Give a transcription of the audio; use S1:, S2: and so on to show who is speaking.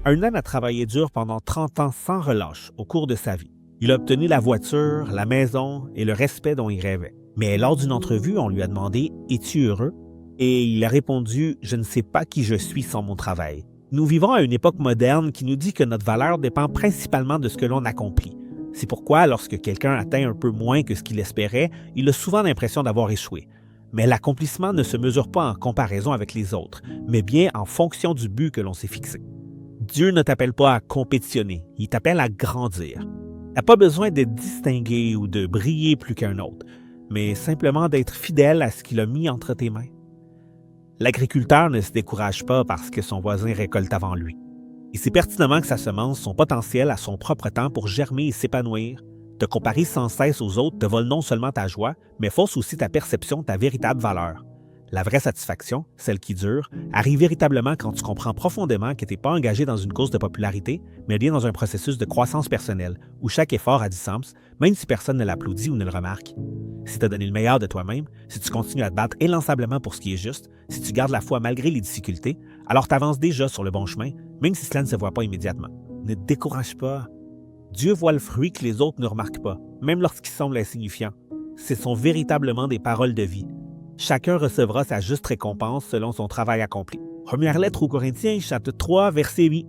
S1: Un homme a travaillé dur pendant 30 ans sans relâche au cours de sa vie. Il a obtenu la voiture, la maison et le respect dont il rêvait. Mais lors d'une entrevue, on lui a demandé « Es-tu heureux ?» Et il a répondu « Je ne sais pas qui je suis sans mon travail. » Nous vivons à une époque moderne qui nous dit que notre valeur dépend principalement de ce que l'on accomplit. C'est pourquoi, lorsque quelqu'un atteint un peu moins que ce qu'il espérait, il a souvent l'impression d'avoir échoué. Mais l'accomplissement ne se mesure pas en comparaison avec les autres, mais bien en fonction du but que l'on s'est fixé. Dieu ne t'appelle pas à compétitionner, il t'appelle à grandir. Tu n'as pas besoin d'être distingué ou de briller plus qu'un autre, mais simplement d'être fidèle à ce qu'il a mis entre tes mains. L'agriculteur ne se décourage pas parce que son voisin récolte avant lui. Il sait pertinemment que sa semence, son potentiel a son propre temps pour germer et s'épanouir. Te comparer sans cesse aux autres te vole non seulement ta joie, mais fausse aussi ta perception de ta véritable valeur. La vraie satisfaction, celle qui dure, arrive véritablement quand tu comprends profondément que tu n'es pas engagé dans une course de popularité, mais bien dans un processus de croissance personnelle, où chaque effort a du sens, même si personne ne l'applaudit ou ne le remarque. Si tu as donné le meilleur de toi-même, si tu continues à te battre inlassablement pour ce qui est juste, si tu gardes la foi malgré les difficultés, alors tu avances déjà sur le bon chemin, même si cela ne se voit pas immédiatement. Ne te décourage pas. Dieu voit le fruit que les autres ne remarquent pas, même lorsqu'il semble insignifiant. Ce sont véritablement des paroles de vie. Chacun recevra sa juste récompense selon son travail accompli. Première lettre aux Corinthiens, chapitre 3, verset 8.